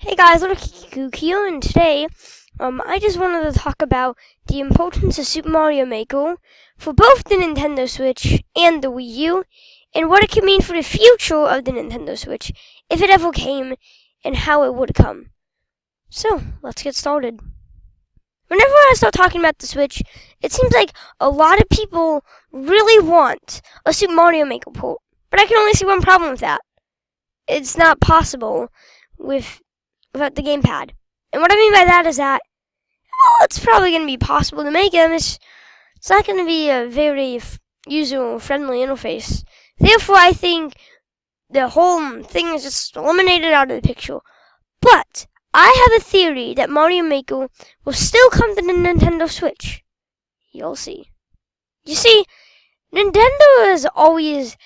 Hey guys, little Kikukio, and today, I just wanted to talk about the importance of Super Mario Maker for both the Nintendo Switch and the Wii U, and what it could mean for the future of the Nintendo Switch, if it ever came, and how it would come. So, let's get started. Whenever I start talking about the Switch, it seems like a lot of people really want a Super Mario Maker port, but I can only see one problem with that. It's not possible without the gamepad. And what I mean by that is that, well, it's probably going to be possible to make them. It's not going to be a very user-friendly interface. Therefore, I think the whole thing is just eliminated out of the picture. But I have a theory that Mario Maker will still come to the Nintendo Switch. You'll see. You see, Nintendo has always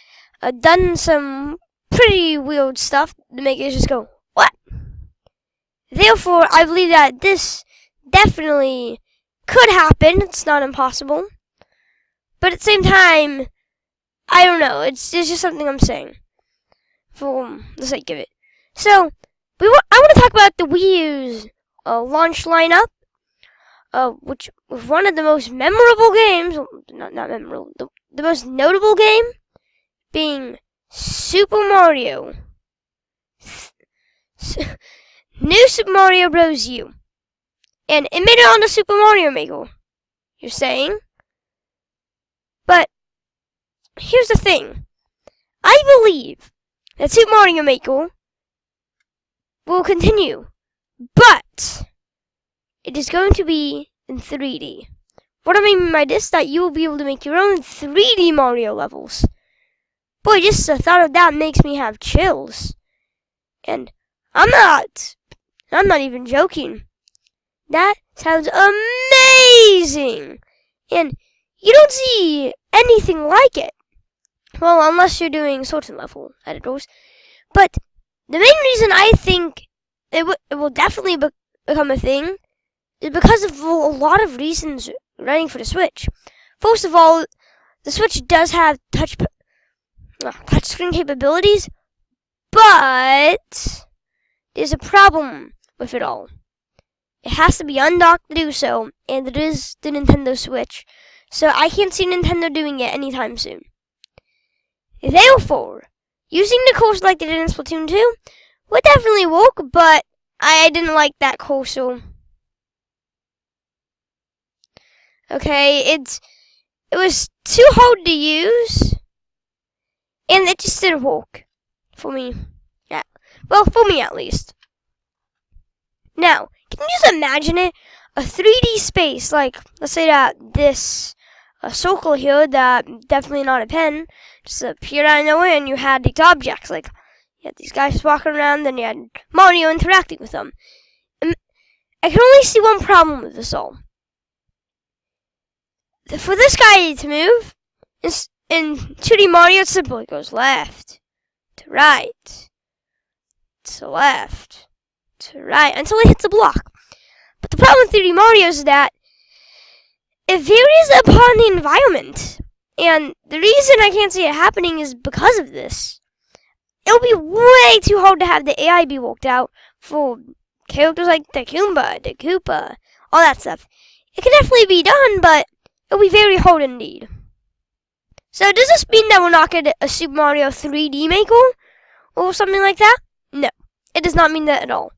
done some pretty weird stuff to make it just go, what? Therefore, I believe that this definitely could happen. It's not impossible. But at the same time, I don't know. It's just something I'm saying for the sake of it. So, I want to talk about the Wii U's launch lineup, which was one of the most memorable games, not memorable, the most notable game being Super Mario. New Super Mario Bros. U. And it made it on the Super Mario Maker, you're saying? But here's the thing. I believe that Super Mario Maker will continue, but it is going to be in 3D. What I mean by this, that you will be able to make your own 3D Mario levels. Boy, just the thought of that makes me have chills. And I'm not even joking. That sounds amazing! And you don't see anything like it. Well, unless you're doing certain level editors. But the main reason I think it will definitely become a thing is because of a lot of reasons running for the Switch. First of all, the Switch does have touchscreen capabilities, but there's a problem with it all. It has to be undocked to do so, and it is the Nintendo Switch, so I can't see Nintendo doing it anytime soon. Therefore, using the cursor like they did in Splatoon 2 would definitely work, but I didn't like that cursor. Okay, it was too hard to use, and it just didn't work for me. Yeah, well, for me at least. Now, can you just imagine it? A 3D space, like, let's say that this circle here, that definitely not a pen, just appeared out of nowhere, and you had these objects, like, you had these guys walking around, and you had Mario interacting with them. And I can only see one problem with this all. For this guy to move, in 2D Mario, it's simple. It goes left, to right, to left, to right, until it hits a block. But the problem with 3D Mario is that it varies upon the environment. And the reason I can't see it happening is because of this. It'll be way too hard to have the AI be worked out for characters like the Goomba, the Koopa, all that stuff. It can definitely be done, but it'll be very hard indeed. So does this mean that we're not going to get a Super Mario 3D Maker? Or something like that? No, it does not mean that at all.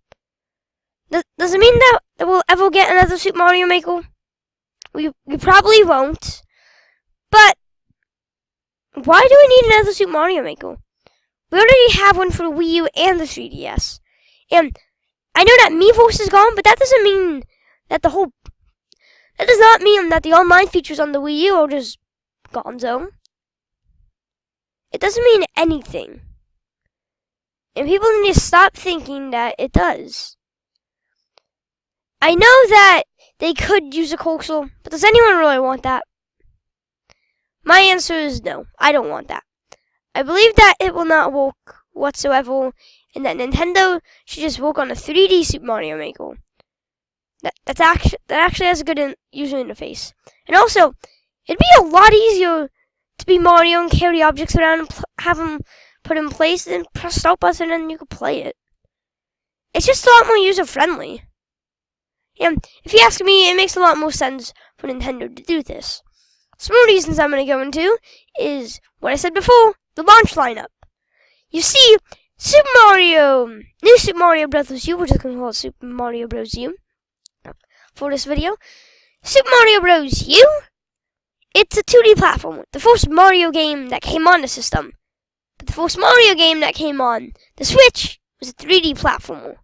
Does it mean that we'll ever get another Super Mario Maker? We probably won't. But why do we need another Super Mario Maker? We already have one for the Wii U and the 3DS. And I know that Miiverse is gone, but that doesn't mean that that does not mean that the online features on the Wii U are just gonzo. It doesn't mean anything. And people need to stop thinking that it does. I know that they could use a cursor, but does anyone really want that? My answer is no, I don't want that. I believe that it will not work whatsoever, and that Nintendo should just work on a 3D Super Mario Maker. That actually has a good user interface. And also, it'd be a lot easier to be Mario and carry objects around and have them put in place, and press start button and you could play it. It's just a lot more user-friendly. And if you ask me, it makes a lot more sense for Nintendo to do this. Some more reasons I'm going to go into is what I said before, the launch lineup. You see, new Super Mario Bros. U, we're just going to call it Super Mario Bros. U for this video. Super Mario Bros. U, it's a 2D platform. The first Mario game that came on the system. But the first Mario game that came on the Switch was a 3D platformer.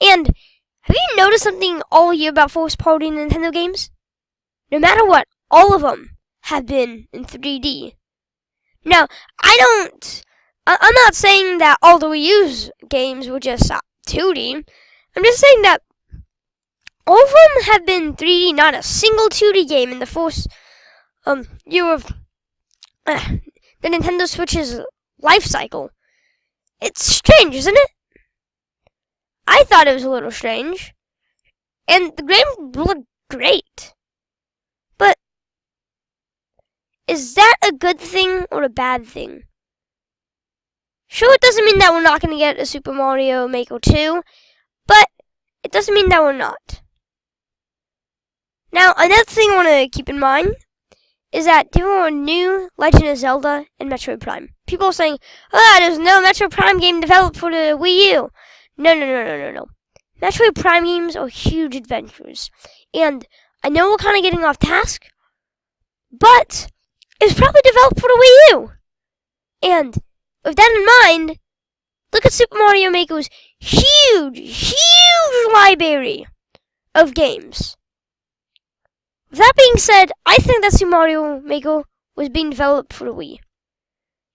And have you noticed something all year about first-party Nintendo games? No matter what, all of them have been in 3D. Now, I'm not saying that all the Wii U's games were just 2D. I'm just saying that all of them have been 3D, not a single 2D game in the first year of the Nintendo Switch's life cycle. It's strange, isn't it? I thought it was a little strange. And the game looked great. But is that a good thing or a bad thing? Sure, it doesn't mean that we're not going to get a Super Mario Maker 2, but it doesn't mean that we're not. Now, another thing I want to keep in mind is that there are new Legend of Zelda and Metroid Prime. People are saying, there's no Metroid Prime game developed for the Wii U. No. Metroid Prime games are huge adventures. And I know we're kind of getting off task, but it's probably developed for the Wii U. And with that in mind, look at Super Mario Maker's huge library of games. With that being said, I think that Super Mario Maker was being developed for the Wii.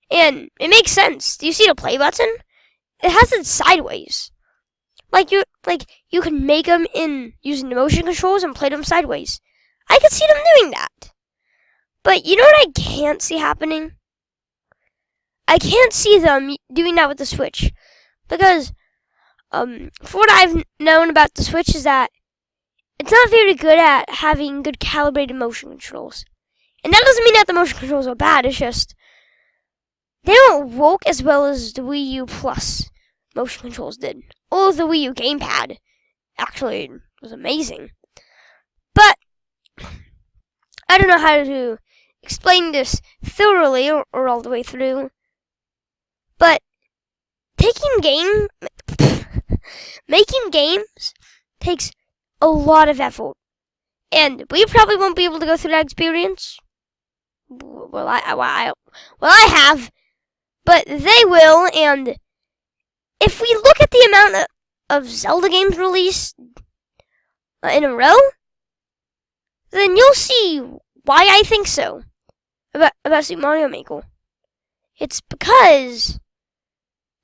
And it makes sense. Do you see the play button? It has it sideways. You can make them in using the motion controls and play them sideways. I could see them doing that. But you know what I can't see happening? I can't see them doing that with the Switch. Because, for what I've known about the Switch is that it's not very good at having good calibrated motion controls. And that doesn't mean that the motion controls are bad, it's just they don't work as well as the Wii U Plus motion controls did. Or the Wii U gamepad. Actually, was amazing. But I don't know how to explain this thoroughly or all the way through. But making games takes a lot of effort. And we probably won't be able to go through that experience. Well, I have. But they will, and if we look at the amount of Zelda games released in a row, then you'll see why I think so about Super Mario Maker. It's because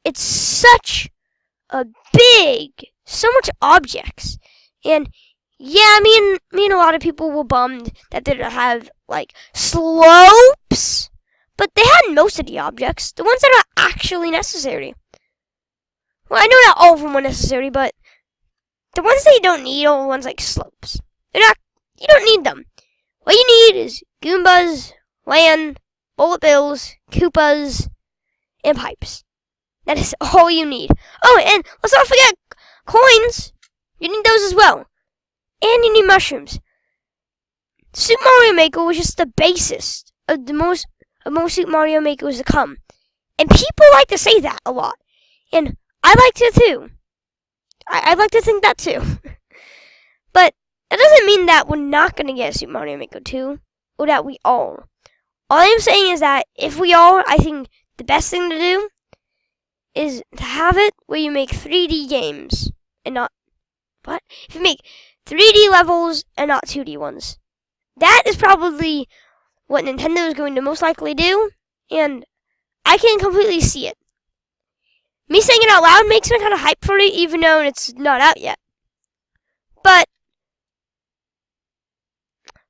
it's such a so much objects. And yeah, me and a lot of people were bummed that they didn't have, slopes. But they had most of the objects, the ones that are actually necessary. Well, I know not all of them were necessary, but the ones that you don't need are the ones like slopes. You don't need them. What you need is Goombas, land, bullet bills, Koopas, and pipes. That is all you need. Oh, and let's not forget coins. You need those as well. And you need mushrooms. Super Mario Maker was just the basis of most Super Mario Makers to come. And people like to say that a lot. And I like to too. I'd like to think that too. But that doesn't mean that we're not going to get Super Mario Maker 2. Or that we are. All I'm saying is that if we are, I think the best thing to do is to have it where you make 3D games. And not... What? If you make 3D levels and not 2D ones. That is probably what Nintendo is going to most likely do, and I can completely see it. Me saying it out loud makes me kind of hyped for it, even though it's not out yet. But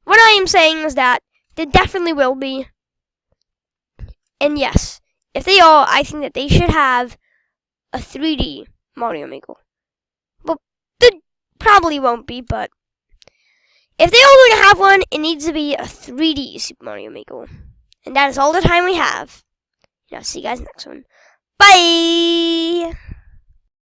what I am saying is that there definitely will be, and yes, if they are, I think that they should have a 3D Mario Maker. Well, there probably won't be, but if they are going to have one, it needs to be a 3D Super Mario Maker. And that is all the time we have. And I'll see you guys next one. Bye!